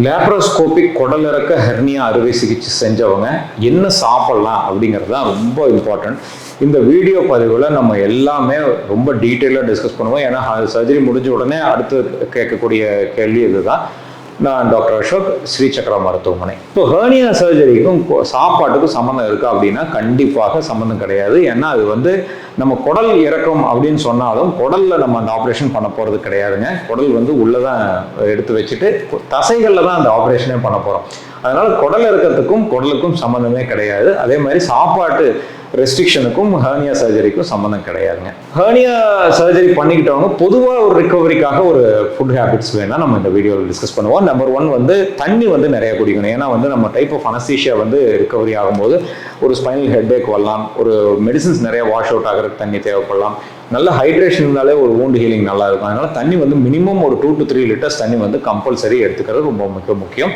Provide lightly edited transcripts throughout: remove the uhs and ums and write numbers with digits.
Laparoscopic குடலிறக்க hernia அறுவை சிகிச்சை செஞ்சவங்க என்ன சாப்பிடலாம் அப்படிங்கிறது தான் ரொம்ப இம்பார்ட்டன்ட். இந்த வீடியோ பதிவில் நம்ம எல்லாமே ரொம்ப டீட்டெயிலாக டிஸ்கஸ் பண்ணுவோம். ஏன்னா சர்ஜரி முடிஞ்ச உடனே அடுத்து கேட்கக்கூடிய கேள்வி இதுதான். நான் டாக்டர் அசோக், ஸ்ரீ சக்கரா மருத்துவமனை. இப்போ ஹெர்னியா சர்ஜரிக்கும் சாப்பாட்டுக்கும் சம்மந்தம் இருக்கா அப்படின்னா கண்டிப்பாக சம்மந்தம் கிடையாது. ஏன்னா அது நம்ம குடல் இறக்கம் அப்படின்னு சொன்னாலும் குடல்ல நம்ம அந்த ஆப்ரேஷன் பண்ண போறது கிடையாதுங்க. குடல் உள்ளதான் எடுத்து வச்சுட்டு தசைகள்ல தான் அந்த ஆப்ரேஷனே பண்ண போறோம். அதனால குடல் இறக்கத்துக்கும் குடலுக்கும் சம்மந்தமே கிடையாது. அதே மாதிரி சாப்பாட்டு ரெஸ்ட்ரிக்ஷனுக்கும் ஹெர்னியா சர்ஜரிக்கும் சம்மந்தம் கிடையாதுங்க. ஹெர்னியா சர்ஜரி பண்ணிக்கிட்டவங்க பொதுவாக ஒரு ரிகவரிக்காக ஒரு ஃபுட் ஹேபிட்ஸ் வேணா நம்ம இந்த வீடியோவில் டிஸ்கஸ் பண்ணுவோம். நம்பர் 1 தண்ணி நிறைய குடிக்கணும். ஏன்னா நம்ம டைப் ஆஃப் அனஸ்தீஷியா ரிகவரி ஆகும்போது ஒரு ஸ்பைனல் ஹெட்டேக் வரலாம், ஒரு மெடிசின்ஸ் நிறைய வாஷ் அவுட் ஆகிறதுக்கு தண்ணி தேவைப்படலாம். நல்ல ஹைட்ரேஷன் இருந்தாலே ஒரு வூண்ட் ஹீலிங் நல்லா இருக்கும். அதனால தண்ணி மினிமம் ஒரு 2 to 3 லிட்டர்ஸ் தண்ணி கம்பல்சரி எடுத்துக்கிறது ரொம்ப மிக முக்கியம்.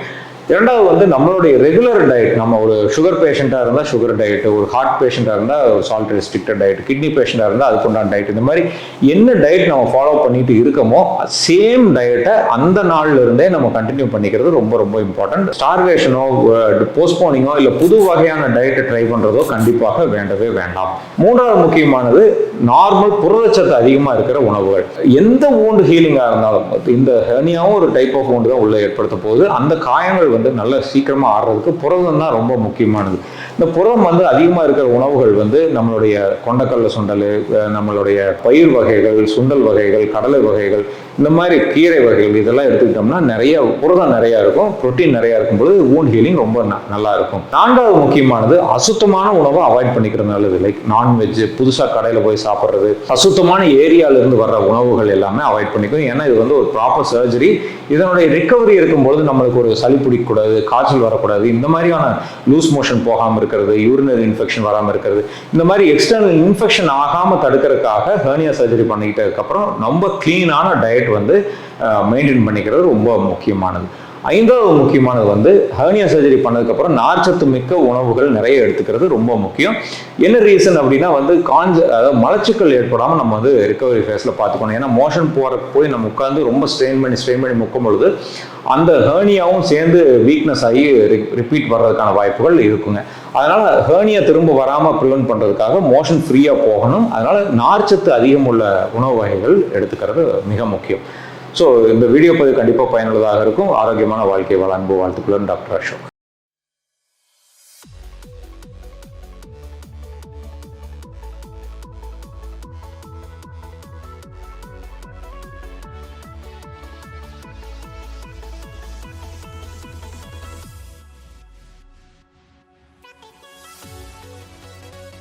இரண்டாவது நம்மளுடைய ரெகுலர் டயட். நம்ம ஒரு சுகர் பேஷண்ட்டாக இருந்தால் சுகர் டயட், ஒரு ஹார்ட் பேஷண்ட்டாக இருந்தால் சால்ட் ரெஸ்ட்ரிக்டட் டயட், கிட்னி பேஷண்ட்டாக இருந்தால் அதுக்குண்டான டயட், இந்த மாதிரி என்ன டயட் நம்ம ஃபாலோ பண்ணிட்டு இருக்கோமோ சேம் டயட்டை அந்த நாள்ல இருந்தே நம்ம கண்டினியூ பண்ணிக்கிறது ரொம்ப ரொம்ப இம்பார்ட்டன்ட். ஸ்டார்வேஷனோ போஸ்ட்போனிங்கோ இல்லை புது வகையான டயட்டை ட்ரை பண்ணுறதோ கண்டிப்பாக வேண்டவே வேண்டாம். மூன்றாவது முக்கியமானது நார்மல் புரதச்சத்து அதிகமாக இருக்கிற உணவுகள். எந்த வூண்ட் ஹீலிங்காக இருந்தாலும், இந்த ஹெர்னியாவும் ஒரு டைப் ஆஃப் வூண்ட் தான் உள்ள ஏற்படுத்த போகுது. அந்த காயங்கள் நல்ல சீக்கிரமா ஆடுறதுக்கு புரதம் தான் ரொம்ப முக்கியமானது. இந்த புரதம் அதிகமா இருக்கிற உணவுகள் நம்மளுடைய கொண்டக்கடலை சுண்டல், நம்மளுடைய பயிர் வகைகள், சுண்டல் வகைகள், கடலை வகைகள், இந்த மாதிரி கீரை வகைகள் இதெல்லாம் எடுத்துக்கிட்டோம்னா நிறைய புரதம் நிறைய இருக்கும், புரோட்டீன் நிறைய இருக்கும்போது வூண்ட் ஹீலிங் ரொம்ப நல்லா இருக்கும். நான்காவது முக்கியமானது அசுத்தமான உணவை அவாய்ட் பண்ணிக்கிறது நல்லது. லைக் நான்வெஜ் புதுசாக கடையில் போய் சாப்பிட்றது, அசுத்தமான ஏரியால இருந்து வர்ற உணவுகள் எல்லாமே அவாய்ட் பண்ணிக்கும். ஏன்னா இது ஒரு ப்ராப்பர் சர்ஜரி. இதனுடைய ரிகவரி இருக்கும்போது நம்மளுக்கு ஒரு சளி பிடிக்கக்கூடாது, காய்ச்சல் வரக்கூடாது, இந்த மாதிரியான லூஸ் மோஷன் போகாமல் இருக்கிறது, யூரினரி இன்ஃபெக்ஷன் வராமல் இருக்கிறது, இந்த மாதிரி எக்ஸ்டர்னல் இன்ஃபெக்ஷன் ஆகாமல் தடுக்கிறதுக்காக ஹெர்னியா சர்ஜரி பண்ணிக்கிட்டதுக்கப்புறம் ரொம்ப கிளீனான டயட் மெயின்டைன் பண்ணிக்கிறது ரொம்ப முக்கியமானது. ஐந்தாவது முக்கியமானது ஹெர்னியா சர்ஜரி பண்ணதுக்கப்புறம் நார்ச்சத்து மிக்க உணவுகள் நிறைய எடுத்துக்கிறது ரொம்ப முக்கியம். என்ன ரீசன் அப்படின்னா அதாவது மலச்சிக்கல் ஏற்படாமல் நம்ம ரிகவரி ஃபேஸில் பார்த்துக்கணும். ஏன்னா மோஷன் போய் நம்ம உட்காந்து ரொம்ப ஸ்ட்ரெயின் பண்ணி முக்கும் பொழுது அந்த ஹெர்னியாவும் சேர்ந்து வீக்னஸ் ஆகி ரிப்பீட் வர்றதுக்கான வாய்ப்புகள் இருக்குங்க. அதனால ஹெர்னியா திரும்ப வராமல் ப்ரிவென்ட் பண்ணுறதுக்காக மோஷன் ஃப்ரீயாக போகணும். அதனால நார்ச்சத்து அதிகம் உள்ள உணவு வகைகள் எடுத்துக்கிறது மிக முக்கியம். ஸோ இந்த வீடியோ பதிவு கண்டிப்பாக பயனுள்ளதாக இருக்கும். ஆரோக்கியமான வாழ்க்கை வாழ அன்பு வாழ்த்துக்களுடன் டாக்டர் அசோக்.